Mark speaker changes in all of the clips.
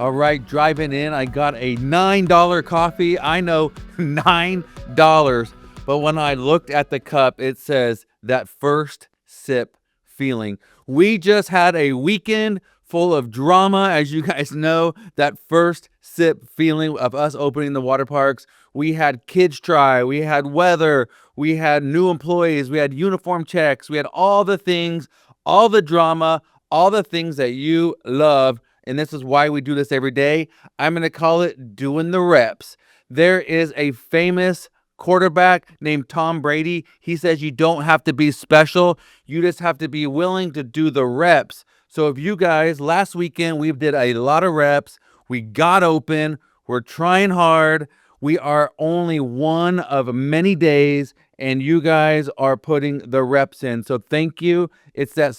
Speaker 1: All right, driving in, I got a $9 coffee. I know, $9. But when I looked at the cup, it says that first sip feeling. We just had a weekend full of drama, as you guys know, that first sip feeling of us opening the water parks. We had kids try, we had weather, we had new employees, we had uniform checks, we had all the things, all the drama, all the things that you love. And this is why we do this every day. I'm going to call it doing the reps. There is a famous quarterback named Tom Brady. He says you don't have to be special. You just have to be willing to do the reps. So if you guys, last weekend, we did a lot of reps. We got open. We're trying hard. We are only one of many days, and you guys are putting the reps in. So thank you. It's that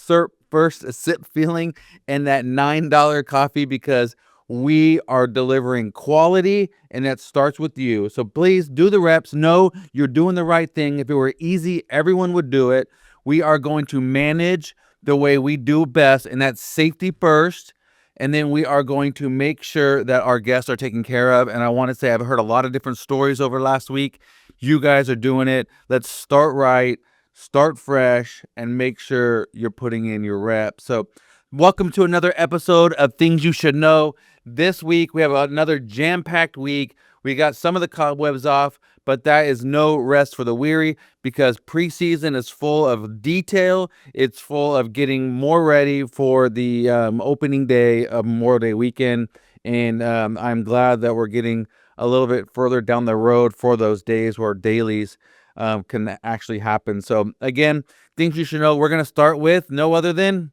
Speaker 1: first sip feeling and that $9 coffee, because we are delivering quality, and that starts with you. So please do the reps. Know you're doing the right thing. If it were easy, everyone would do it. We are going to manage the way we do best, and that's safety first. And then we are going to make sure that our guests are taken care of. And I want to say I've heard a lot of different stories over last week. You guys are doing it. Let's start right, start fresh, and make sure you're putting in your reps. So welcome to another episode of Things You Should Know. This week, we have another jam-packed week. We got some of the cobwebs off, but that is no rest for the weary, because preseason is full of detail. It's full of getting more ready for the opening day of Memorial Day weekend. And I'm glad that we're getting a little bit further down the road for those days where dailies can actually happen. So again, things you should know, we're going to start with no other than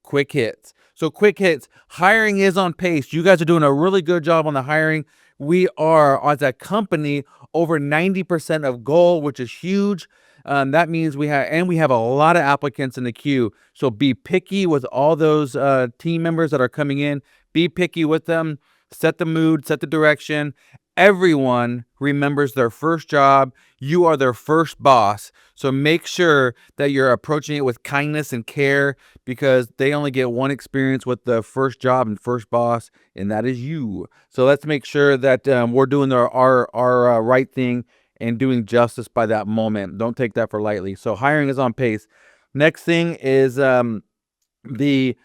Speaker 1: quick hits. So quick hits, hiring is on pace. You guys are doing a really good job on the hiring. We are, as a company, over 90% of goal, which is huge. That means we have a lot of applicants in the queue. So be picky with all those team members that are coming in. Be picky with them. Set the mood, set the direction. Everyone remembers their first job. You are their first boss. So make sure that you're approaching it with kindness and care, because they only get one experience with the first job and first boss, and that is you. So let's make sure that we're doing our right thing and doing justice by that moment. Don't take that for lightly. So hiring is on pace. Next thing is the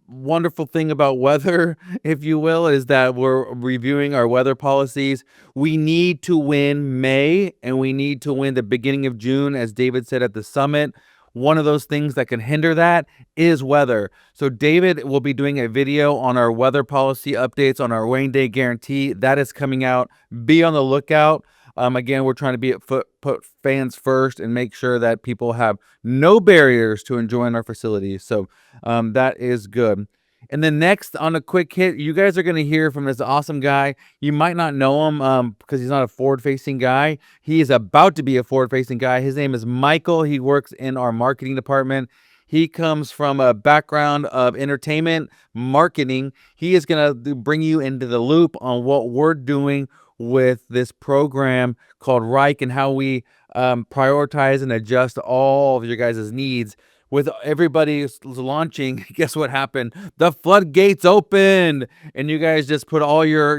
Speaker 1: wonderful thing about weather, if you will, is that we're reviewing our weather policies. We need to win May, and we need to win the beginning of June, as David said at the summit. One of those things that can hinder that is weather. So David will be doing a video on our weather policy updates on our rain day guarantee. That is coming out. Be on the lookout. Again, we're trying to put fans first and make sure that people have no barriers to enjoying our facilities. So that is good. And then next on a quick hit, you guys are going to hear from this awesome guy. You might not know him because he's not a forward-facing guy. He is about to be a forward-facing guy. His name is Michael. He works in our marketing department. He comes from a background of entertainment marketing. He is going to bring you into the loop on what we're doing with this program called Reich, and how we prioritize and adjust all of your guys' needs. With everybody launching, guess what happened? The floodgates opened, and you guys just put all your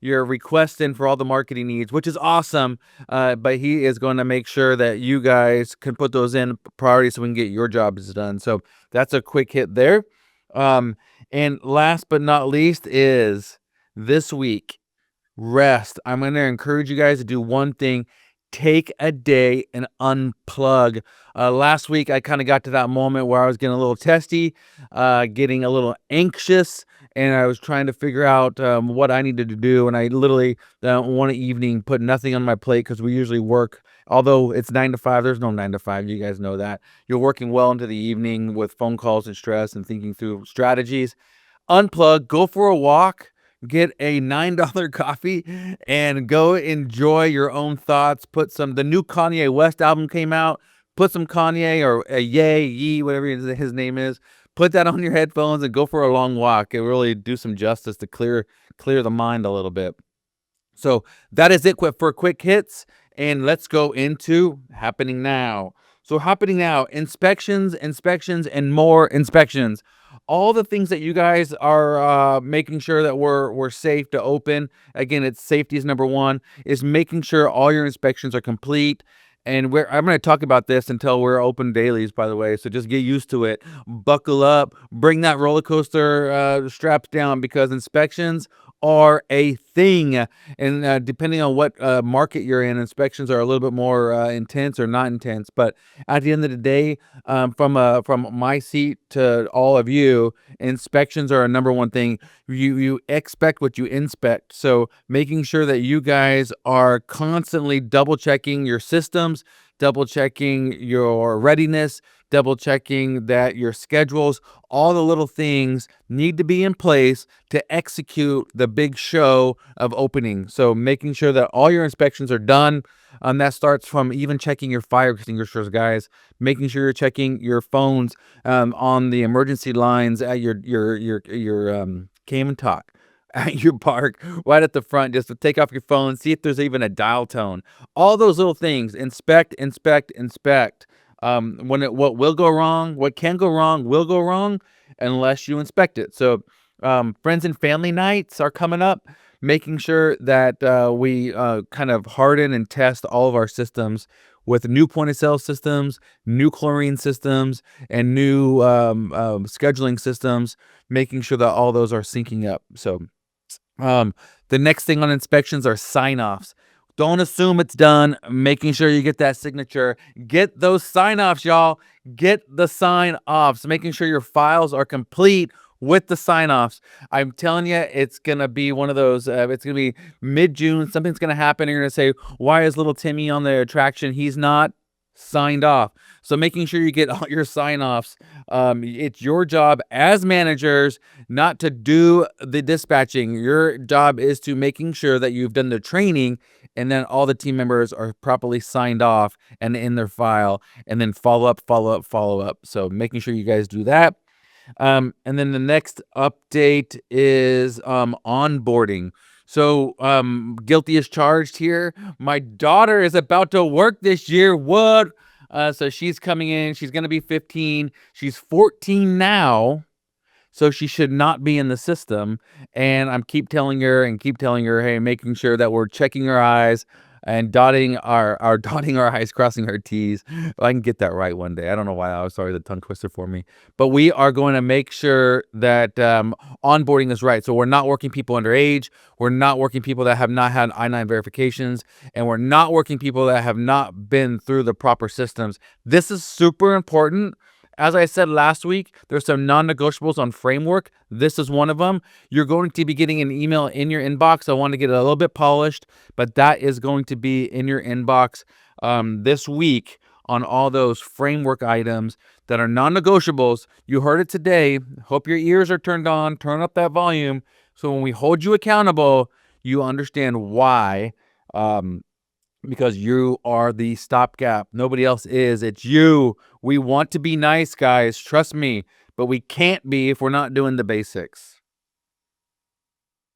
Speaker 1: requests in for all the marketing needs, which is awesome. But he is going to make sure that you guys can put those in priority so we can get your jobs done. So that's a quick hit there. And last but not least is this week. Rest. I'm going to encourage you guys to do one thing. Take a day and unplug. Last week, I kind of got to that moment where I was getting a little testy, getting a little anxious, and I was trying to figure out what I needed to do. And I literally, one evening, put nothing on my plate, because we usually work, although it's 9 to 5, there's no 9 to 5. You guys know that. You're working well into the evening with phone calls and stress and thinking through strategies. Unplug, go for a walk. Get a $9 coffee and go enjoy your own thoughts. The new Kanye West album came out. Put some Kanye or Ye, whatever his name is. Put that on your headphones and go for a long walk. It really do some justice to clear the mind a little bit. So that is it for quick hits. And let's go into happening now. So happening now, inspections, and more inspections. all the things that you guys are making sure that we're safe to open. Again, it's safety is number one. Is making sure all your inspections are complete. And I'm going to talk about this until we're open dailies, by the way. So just get used to it. Buckle up. Bring that roller coaster straps down, because inspections are a thing. And depending on what market you're in, inspections are a little bit more intense or not intense. But at the end of the day, from my seat to all of you, inspections are a number one thing. You expect what you inspect. So making sure that you guys are constantly double checking your systems, double checking your readiness, double checking that your schedules, all the little things need to be in place to execute the big show of opening. So making sure that all your inspections are done. That starts from even checking your fire extinguishers, guys. Making sure you're checking your phones on the emergency lines at your came and talk at your park, right at the front, just to take off your phone, see if there's even a dial tone. All those little things. Inspect, inspect, inspect. What will go wrong, what can go wrong, will go wrong unless you inspect it. So, friends and family nights are coming up. Making sure that we kind of harden and test all of our systems with new point of sale systems, new chlorine systems, and new scheduling systems, making sure that all those are syncing up. So the next thing on inspections are sign-offs. Don't assume it's done. Making sure you get that signature. Get those sign-offs, y'all. Get the sign-offs. Making sure your files are complete with the sign-offs. I'm telling you, it's going to be one of those, it's going to be mid-June. Something's going to happen. You're going to say, why is little Timmy on the attraction? He's not signed off. So making sure you get all your sign-offs. It's your job as managers not to do the dispatching. Your job is to making sure that you've done the training and then all the team members are properly signed off and in their file, and then follow up, follow up, follow up. So making sure you guys do that. And then the next update is onboarding. So guilty as charged here. My daughter is about to work this year. What? So she's coming in. She's going to be 15. She's 14 now. So she should not be in the system. And I'm keep telling her, hey, making sure that we're checking her eyes and dotting our dotting our I's, crossing our T's. I can get that right one day. I don't know why. I was sorry, the tongue twister for me. But we are going to make sure that onboarding is right. So we're not working people underage. We're not working people that have not had I-9 verifications. And we're not working people that have not been through the proper systems. This is super important. As I said last week, there's some non-negotiables on framework. This is one of them. You're going to be getting an email in your inbox. I want to get it a little bit polished, but that is going to be in your inbox this week on all those framework items that are non-negotiables. You heard it today. Hope your ears are turned on. Turn up that volume. So when we hold you accountable, you understand why. Because you are the stopgap. Nobody else is. It's you. We want to be nice, guys. Trust me. But we can't be if we're not doing the basics.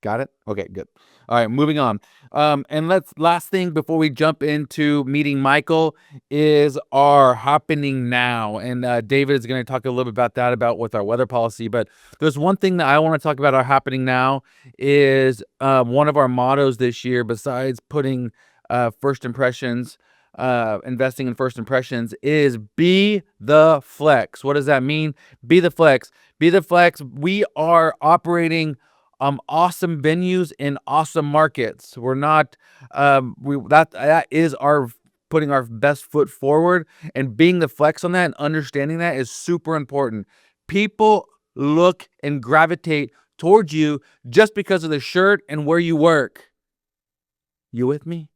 Speaker 1: Got it? Okay, good. All right, moving on. And last thing before we jump into meeting Michael is our happening now. And David is going to talk a little bit about that, about with our weather policy. But there's one thing that I want to talk about our happening now is one of our mottos this year, besides putting first impressions, investing in first impressions, is be the flex. What does that mean? Be the flex. Be the flex. We are operating awesome venues in awesome markets. We're not that is our putting our best foot forward, and being the flex on that and understanding that is super important. People look and gravitate towards you just because of the shirt and where you work. You with me?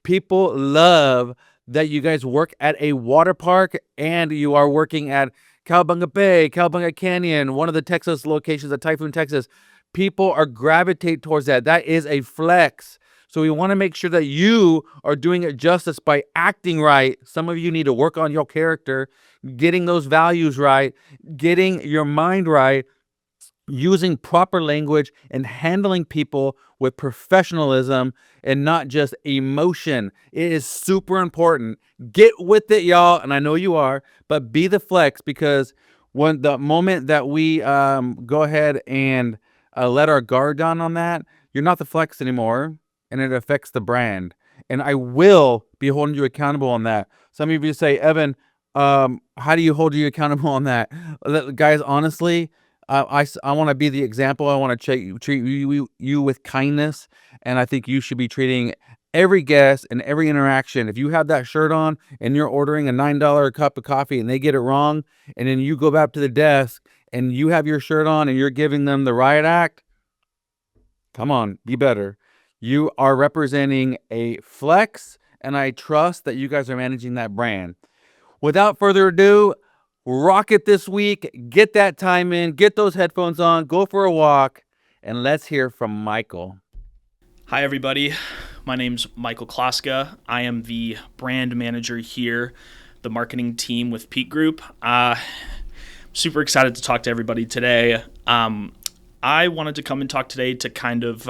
Speaker 1: People love that you guys work at a water park and you are working at Cowabunga Bay, Cowabunga Canyon, one of the Texas locations at Typhoon, Texas. People are gravitate towards that. That is a flex. So we want to make sure that you are doing it justice by acting right. Some of you need to work on your character, getting those values right, getting your mind right, using proper language, and handling people with professionalism and not just emotion. It is super important. Get with it, y'all. And I know you are, but be the flex, because When the moment that we go ahead and let our guard down on that, you're not the flex anymore, and it affects the brand. And I will be holding you accountable on that. Some of you say, Evan, how do you hold you accountable on that? Guys, honestly, I want to be the example. I want to treat you with kindness, and I think you should be treating every guest and every interaction. If you have that shirt on and you're ordering a $9 cup of coffee and they get it wrong, and then you go back to the desk and you have your shirt on and you're giving them the riot act, come on, be better. You are representing a flex, and I trust that you guys are managing that brand. Without further ado, rock it this week. Get that time in, get those headphones on, go for a walk, and let's hear from Michael.
Speaker 2: Hi, everybody. My name's Michael Kloska. I am the brand manager here, the marketing team with Peak Group. Super excited to talk to everybody today. I wanted to come and talk today to kind of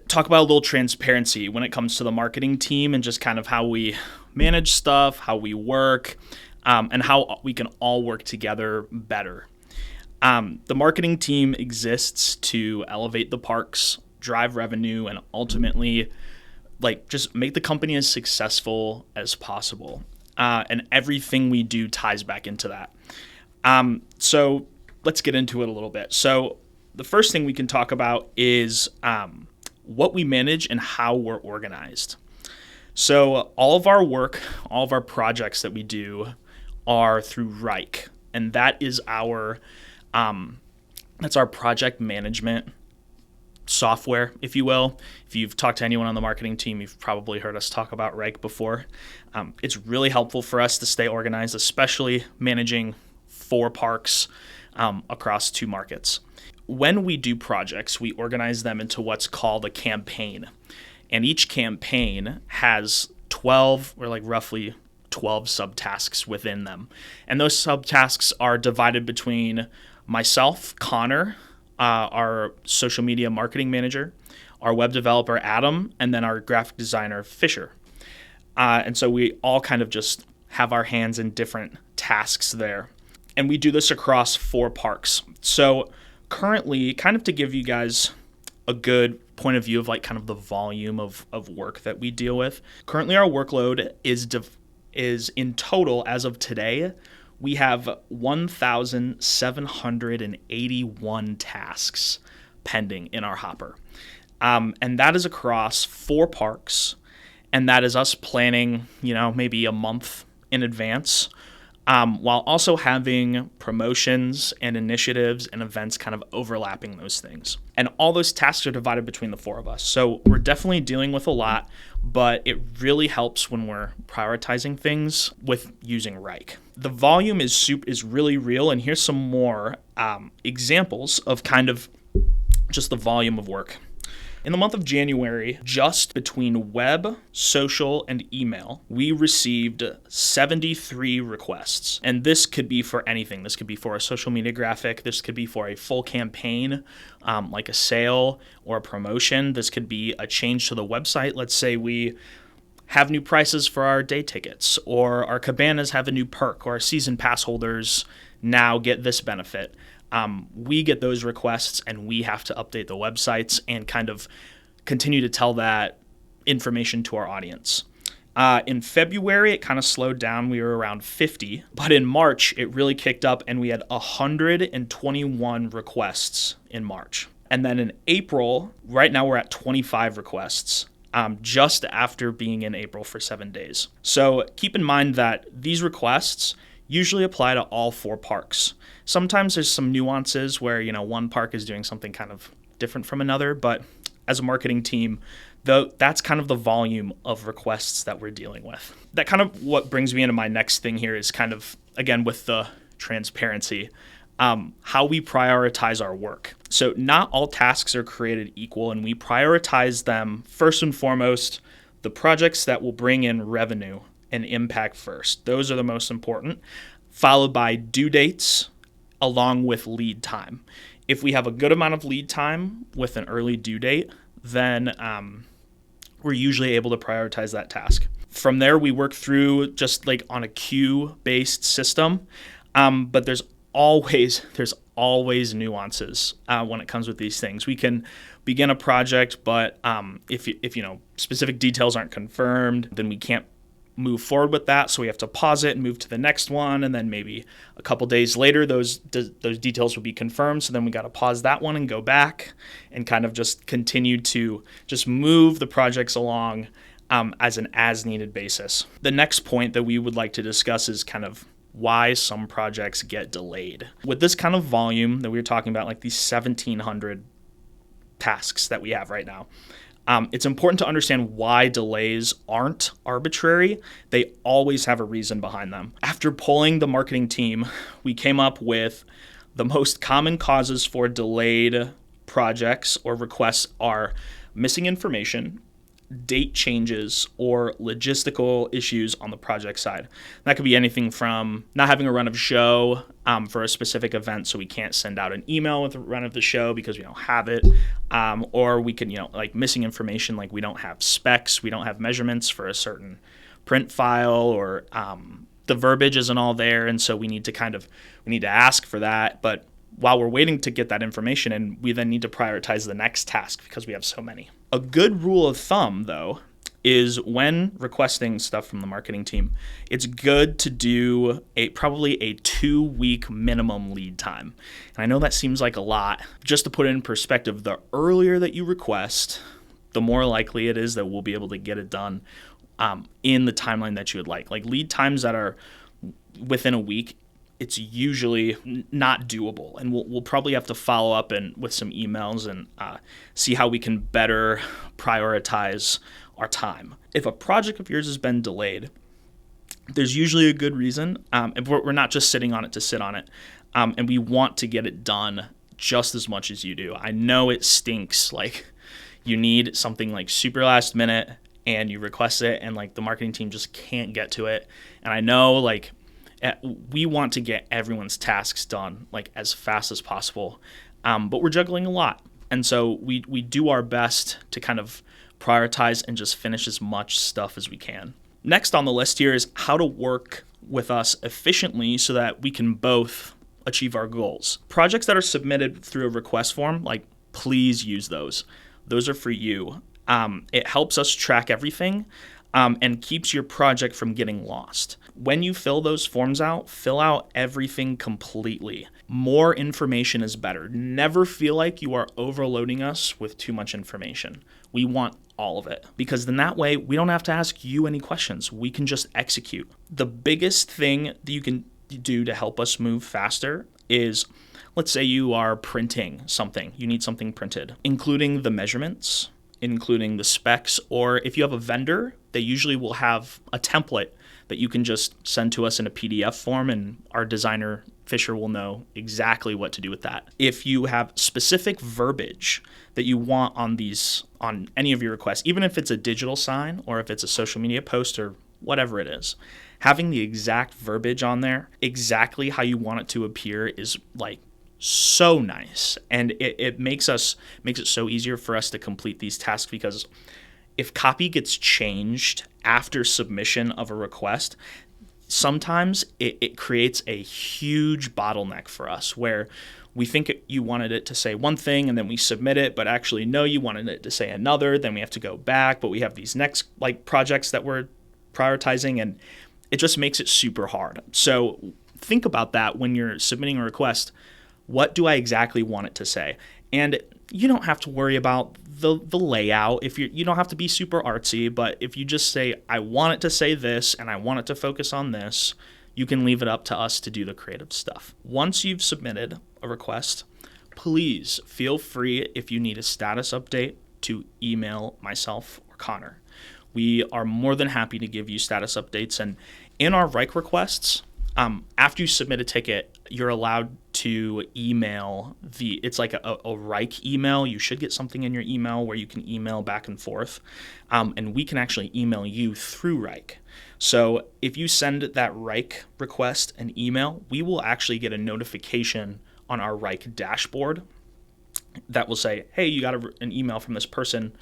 Speaker 2: talk about a little transparency when it comes to the marketing team and just kind of how we manage stuff, how we work, and how we can all work together better. The marketing team exists to elevate the parks, drive revenue, and ultimately just make the company as successful as possible. And everything we do ties back into that. So let's get into it a little bit. So the first thing we can talk about is what we manage and how we're organized. So all of our work, all of our projects that we do are through Rike, and that is that's our project management software, if you will. If you've talked to anyone on the marketing team, you've probably heard us talk about Rike before. It's really helpful for us to stay organized, especially managing 4 parks across 2 markets. When we do projects, we organize them into what's called a campaign. And each campaign has 12 or roughly 12 subtasks within them. And those subtasks are divided between myself, Connor, our social media marketing manager, our web developer, Adam, and then our graphic designer, Fisher. And so we all kind of just have our hands in different tasks there. And we do this across 4 parks. So currently, kind of to give you guys a good point of view of kind of the volume of work that we deal with. Currently, our workload is in total, as of today, we have 1,781 tasks pending in our hopper. And that is across 4 parks. And that is us planning, maybe a month in advance, while also having promotions and initiatives and events kind of overlapping those things. And all those tasks are divided between the 4 of us. So we're definitely dealing with a lot, but it really helps when we're prioritizing things with using Rike. The volume is really real, and here's some more examples of kind of just the volume of work. In the month of January, just between web, social, and email, we received 73 requests. And this could be for anything. This could be for a social media graphic. This could be for a full campaign, like a sale or a promotion. This could be a change to the website. Let's say we have new prices for our day tickets, or our cabanas have a new perk, or our season pass holders now get this benefit. We get those requests, and we have to update the websites and kind of continue to tell that information to our audience. In February, it kind of slowed down. We were around 50, but in March, it really kicked up, and we had 121 requests in March. And then in April, right now we're at 25 requests, just after being in April for 7 days. So keep in mind that these requests usually apply to all 4 parks. Sometimes there's some nuances where, one park is doing something kind of different from another, but as a marketing team, that's kind of the volume of requests that we're dealing with. That kind of what brings me into my next thing here is kind of, again, with the transparency, how we prioritize our work. So not all tasks are created equal, and we prioritize them first and foremost, the projects that will bring in revenue and impact first. Those are the most important, followed by due dates, along with lead time. If we have a good amount of lead time with an early due date, then we're usually able to prioritize that task. From there, we work through just on a queue-based system. But there's always nuances when it comes with these things. We can begin a project, but if specific details aren't confirmed, then we can't move forward with that. So we have to pause it and move to the next one, and then maybe a couple days later, those details will be confirmed. So then we got to pause that one and go back and kind of just continue to just move the projects along as an as-needed basis. The next point that we would like to discuss is kind of why some projects get delayed. With this kind of volume that we were talking about, like these 1,700 tasks that we have right now, it's important to understand why delays aren't arbitrary. They always have a reason behind them. After polling the marketing team, we came up with the most common causes for delayed projects or requests are missing information, date changes, or logistical issues on the project side. That could be anything from not having a run of show for a specific event, so we can't send out an email with a run of the show because we don't have it, or we can, like missing information, like we don't have specs, we don't have measurements for a certain print file, or the verbiage isn't all there, and so we need to ask for that. But while we're waiting to get that information, and we then need to prioritize the next task because we have so many. A good rule of thumb, though, is when requesting stuff from the marketing team, it's good to do probably a 2-week minimum lead time. And I know that seems like a lot. Just to put it in perspective, the earlier that you request, the more likely it is that we'll be able to get it done in the timeline that you would like. Like lead times that are within a week, it's usually not doable, and we'll probably have to follow up with some emails and see how we can better prioritize our time. If a project of yours has been delayed, there's usually a good reason, and we're not just sitting on it to sit on it, and we want to get it done just as much as you do. I know it stinks, like you need something like super last minute, and you request it, and like the marketing team just can't get to it, and I know like we want to get everyone's tasks done like as fast as possible, but we're juggling a lot, and so we do our best to kind of prioritize and just finish as much stuff as we can. Next on the list here is how to work with us efficiently so that we can both achieve our goals. Projects that are submitted through a request form, like please use those. Those are for you. It helps us track everything and keeps your project from getting lost. When you fill those forms out, fill out everything completely. More information is better. Never feel like you are overloading us with too much information. We want all of it, because then that way we don't have to ask you any questions. We can just execute. The biggest thing that you can do to help us move faster is, let's say you are printing something. You need something printed, including the measurements, including the specs, or if you have a vendor, they usually will have a template that you can just send to us in a PDF form, and our designer, Fisher, will know exactly what to do with that. If you have specific verbiage that you want on any of your requests, even if it's a digital sign or if it's a social media post or whatever it is, having the exact verbiage on there, exactly how you want it to appear, is like so nice, and it makes it so easier for us to complete these tasks, because if copy gets changed after submission of a request, sometimes it creates a huge bottleneck for us, where we think you wanted it to say one thing and then we submit it, but actually no, you wanted it to say another, then we have to go back, but we have these next like projects that we're prioritizing, and it just makes it super hard. So think about that when you're submitting a request. What do I exactly want it to say? And you don't have to worry about the layout. If you don't have to be super artsy, but if you just say, I want it to say this and I want it to focus on this, you can leave it up to us to do the creative stuff. Once you've submitted a request, please feel free, if you need a status update, to email myself or Connor. We are more than happy to give you status updates. And in our Rike requests, after you submit a ticket, you're allowed to email it's like a Rike email. You should get something in your email where you can email back and forth. And we can actually email you through Rike. So if you send that Rike request an email, we will actually get a notification on our Rike dashboard that will say, hey, you got an email from this person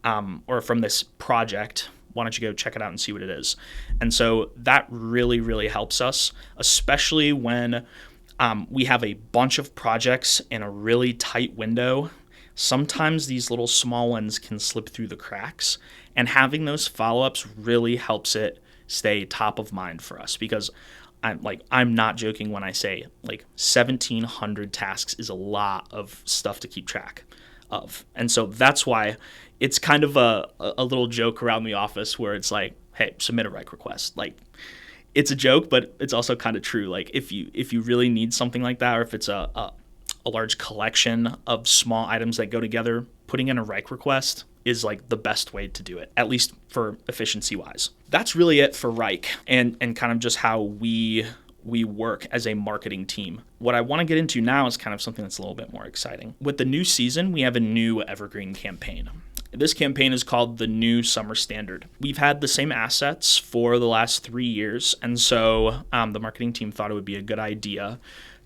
Speaker 2: or from this project, Why don't you go check it out and see what it is? And so that really, really helps us, especially when we have a bunch of projects in a really tight window. Sometimes these little small ones can slip through the cracks, and having those follow-ups really helps it stay top of mind for us, because I'm not joking when I say 1,700 tasks is a lot of stuff to keep track of. And so that's why it's kind of a little joke around the office where it's like, hey, submit a rec request. It's a joke, but it's also kind of true. If you really need something like that, or if it's a large collection of small items that go together, putting in a rec request is the best way to do it, at least for efficiency wise. That's really it for Reich and kind of just how we work as a marketing team. What I want to get into now is kind of something that's a little bit more exciting. With the new season, we have a new evergreen campaign. This campaign is called the New Summer Standard. We've had the same assets for the last 3 years, and so the marketing team thought it would be a good idea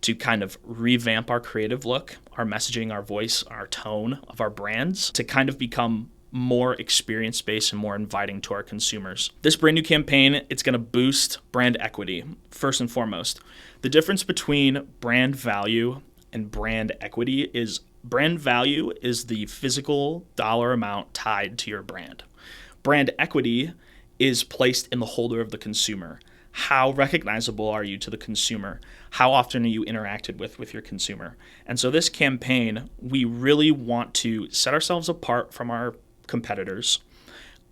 Speaker 2: to kind of revamp our creative look, our messaging, our voice, our tone of our brands to kind of become more experience-based and more inviting to our consumers. This brand new campaign, it's going to boost brand equity. First and foremost, the difference between brand value and brand equity is brand value is the physical dollar amount tied to your brand. Brand equity is placed in the holder of the consumer. How recognizable are you to the consumer? How often are you interacted with your consumer? And so this campaign, we really want to set ourselves apart from our competitors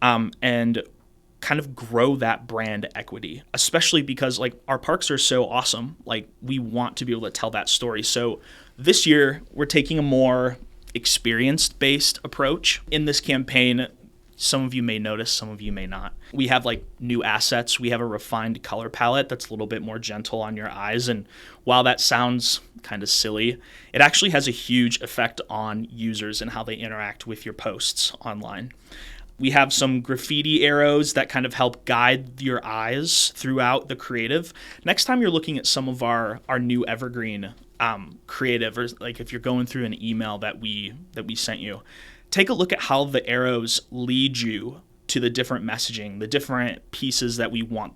Speaker 2: and kind of grow that brand equity, especially because our parks are so awesome. We want to be able to tell that story. So this year, we're taking a more experience-based approach in this campaign. Some of you may notice, some of you may not. We have new assets. We have a refined color palette that's a little bit more gentle on your eyes. And while that sounds kind of silly, it actually has a huge effect on users and how they interact with your posts online. We have some graffiti arrows that kind of help guide your eyes throughout the creative. Next time you're looking at some of our new evergreen creative, or if you're going through an email that we sent you, take a look at how the arrows lead you to the different messaging, the different pieces that we want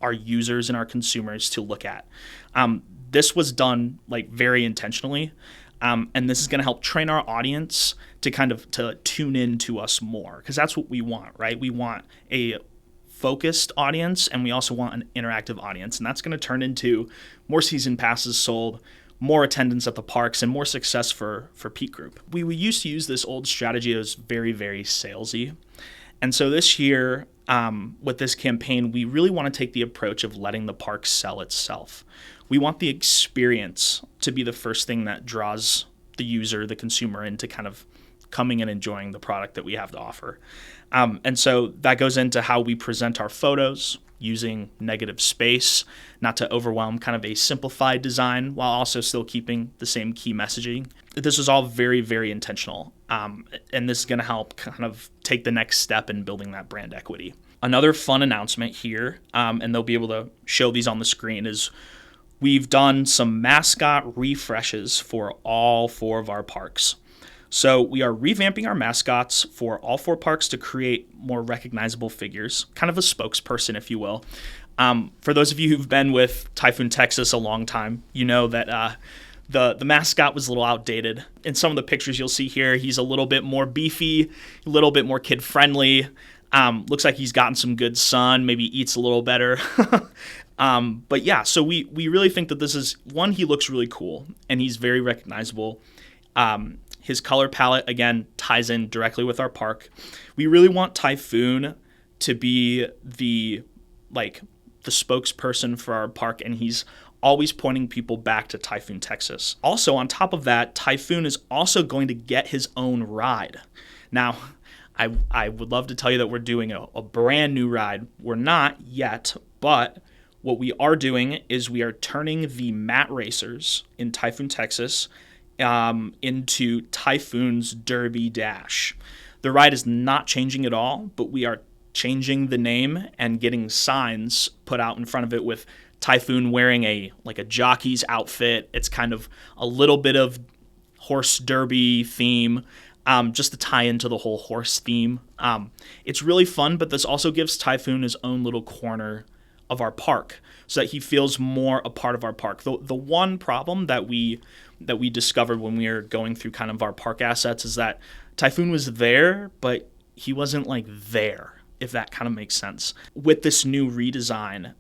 Speaker 2: our users and our consumers to look at. This was done very intentionally, and this is going to help train our audience to tune in to us more, because that's what we want, right? We want a focused audience, and we also want an interactive audience, and that's going to turn into more season passes sold, more attendance at the parks, and more success for Peak Group. We used to use this old strategy that was very, very salesy. And so this year, with this campaign, we really want to take the approach of letting the park sell itself. We want the experience to be the first thing that draws the user, the consumer, into kind of coming and enjoying the product that we have to offer. And so that goes into how we present our photos, using negative space, not to overwhelm, kind of a simplified design while also still keeping the same key messaging. This is all very, very intentional. And this is going to help kind of take the next step in building that brand equity. Another fun announcement here, and they'll be able to show these on the screen, is we've done some mascot refreshes for all 4 of our parks. So we are revamping our mascots for all 4 parks to create more recognizable figures, kind of a spokesperson, if you will. For those of you who've been with Typhoon Texas a long time, you know that the mascot was a little outdated. In some of the pictures you'll see here, he's a little bit more beefy, a little bit more kid-friendly. Looks like he's gotten some good sun, maybe eats a little better. But yeah, so we really think that this is, one, he looks really cool, and he's very recognizable. His color palette, again, ties in directly with our park. We really want Typhoon to be the spokesperson for our park, and he's always pointing people back to Typhoon Texas. Also, on top of that, Typhoon is also going to get his own ride. Now, I would love to tell you that we're doing a brand new ride. We're not yet, but what we are doing is we are turning the mat racers in Typhoon Texas into Typhoon's Derby Dash. The ride is not changing at all, but we are changing the name and getting signs put out in front of it with Typhoon wearing a jockey's outfit. It's kind of a little bit of horse derby theme. just to tie into the whole horse theme. It's really fun, but this also gives Typhoon his own little corner of our park so that he feels more a part of our park. The one problem that we discovered when we were going through kind of our park assets is that Typhoon was there, but he wasn't like there, if that kind of makes sense. With this new redesign,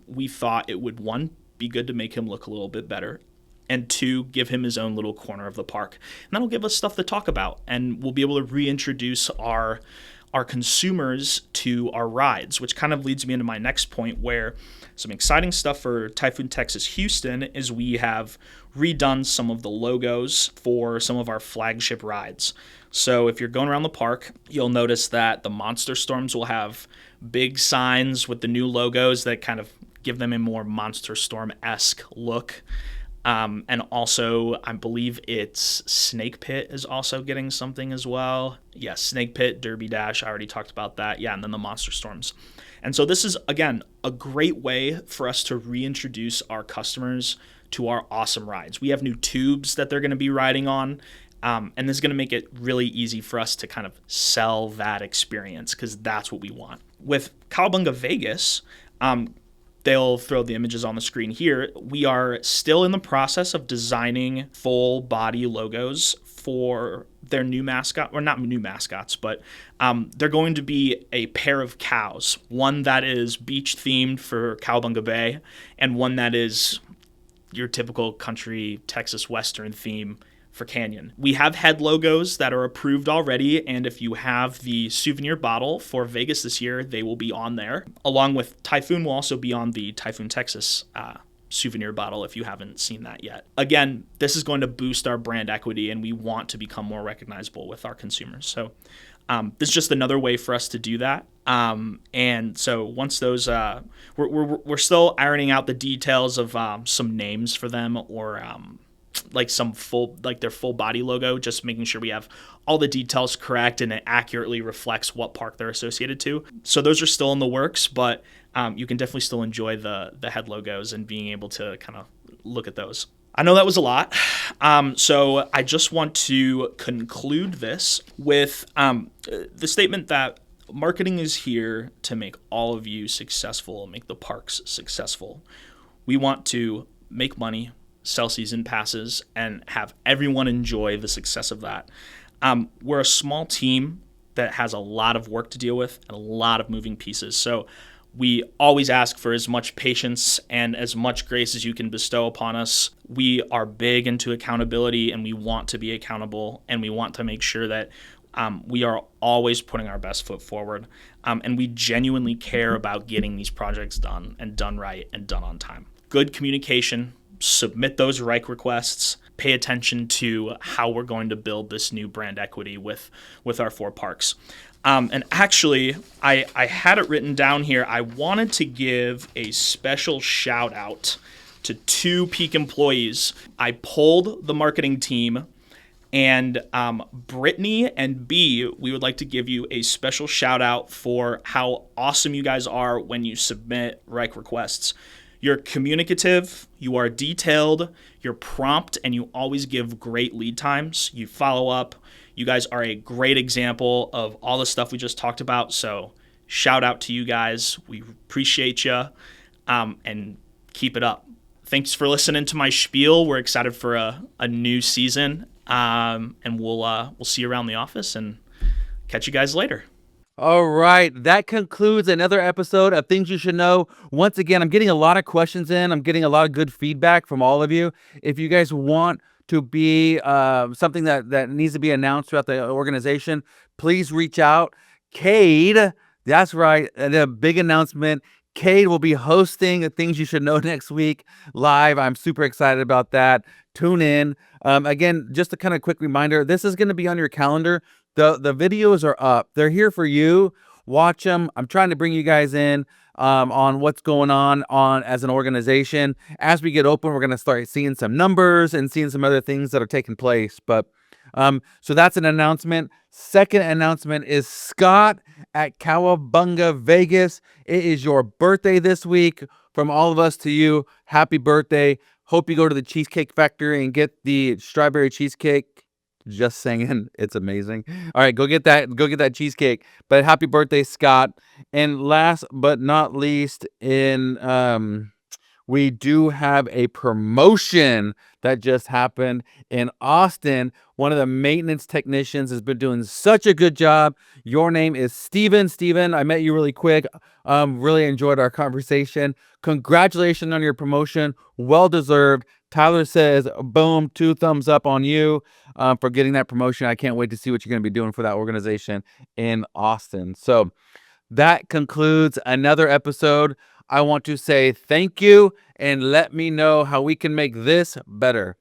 Speaker 2: we thought it would, one, be good to make him look a little bit better, and two, give him his own little corner of the park. And that'll give us stuff to talk about, and we'll be able to reintroduce our consumers to our rides, which kind of leads me into my next point, where some exciting stuff for Typhoon Texas Houston is we have redone some of the logos for some of our flagship rides. So if you're going around the park, you'll notice that the Monster Storms will have big signs with the new logos that kind of give them a more Monster Storm-esque look. And also, I believe it's Snake Pit is also getting something as well. Yes, Snake Pit, Derby Dash, I already talked about that. Yeah, and then the Monster Storms. And so this is, again, a great way for us to reintroduce our customers to our awesome rides. We have new tubes that they're going to be riding on, and this is going to make it really easy for us to kind of sell that experience, because that's what we want. With Cowabunga Vegas, they'll throw the images on the screen here. We are still in the process of designing full body logos for their new mascot, or not new mascots, but they're going to be a pair of cows, one that is beach themed for Cowabunga Bay, and one that is your typical country Texas Western theme for Canyon. We have head logos that are approved already, and if you have the souvenir bottle for Vegas this year, they will be on there. Along with Typhoon will also be on the Typhoon Texas souvenir bottle if you haven't seen that yet. Again, this is going to boost our brand equity, and we want to become more recognizable with our consumers. So this is just another way for us to do that. And so once those, we're still ironing out the details of some names for them, or like some full, like their full body logo, just making sure we have all the details correct and it accurately reflects what park they're associated to. So those are still in the works, but you can definitely still enjoy the head logos and being able to kind of look at those. I know that was a lot. So I just want to conclude this with the statement that marketing is here to make all of you successful and make the parks successful. We want to make money, sell season passes, and have everyone enjoy the success of that. We're a small team that has a lot of work to deal with and a lot of moving pieces. So we always ask for as much patience and as much grace as you can bestow upon us. We are big into accountability, and we want to be accountable, and we want to make sure that we are always putting our best foot forward. And we genuinely care about getting these projects done and done right and done on time. Good communication. Submit those RIKE requests, pay attention to how we're going to build this new brand equity with our 4 parks. And actually, I had it written down here. I wanted to give a special shout out to 2 peak employees. I polled the marketing team, and Brittany and B, we would like to give you a special shout out for how awesome you guys are when you submit RIKE requests. You're communicative, you are detailed, you're prompt, and you always give great lead times. You follow up. You guys are a great example of all the stuff we just talked about. So shout out to you guys. We appreciate you, and keep it up. Thanks for listening to my spiel. We're excited for a new season, and we'll see you around the office and catch you guys later.
Speaker 1: All right, that concludes another episode of Things You Should Know. Once again, I'm getting a lot of questions in. I'm getting a lot of good feedback from all of you. If you guys want to be something that needs to be announced throughout the organization, please reach out. Cade, that's right, the big announcement. Cade will be hosting the Things You Should Know next week live. I'm super excited about that. Tune in. Again, just a kind of quick reminder, this is going to be on your calendar. The videos are up. They're here for you. Watch them. I'm trying to bring you guys in on what's going on as an organization. As we get open, we're going to start seeing some numbers and seeing some other things that are taking place. But so that's an announcement. Second announcement is Scott at Cowabunga Vegas. It is your birthday this week. From all of us to you, happy birthday. Hope you go to the Cheesecake Factory and get the strawberry cheesecake. Just saying, it's amazing. All right, go get that cheesecake. But happy birthday, Scott. And last but not least, we do have a promotion that just happened in Austin. One of the maintenance technicians has been doing such a good job. Your name is Steven. Steven, I met you really quick. Really enjoyed our conversation. Congratulations on your promotion. Well deserved. Tyler says, boom, 2 thumbs up on you for getting that promotion. I can't wait to see what you're going to be doing for that organization in Austin. So that concludes another episode. I want to say thank you and let me know how we can make this better.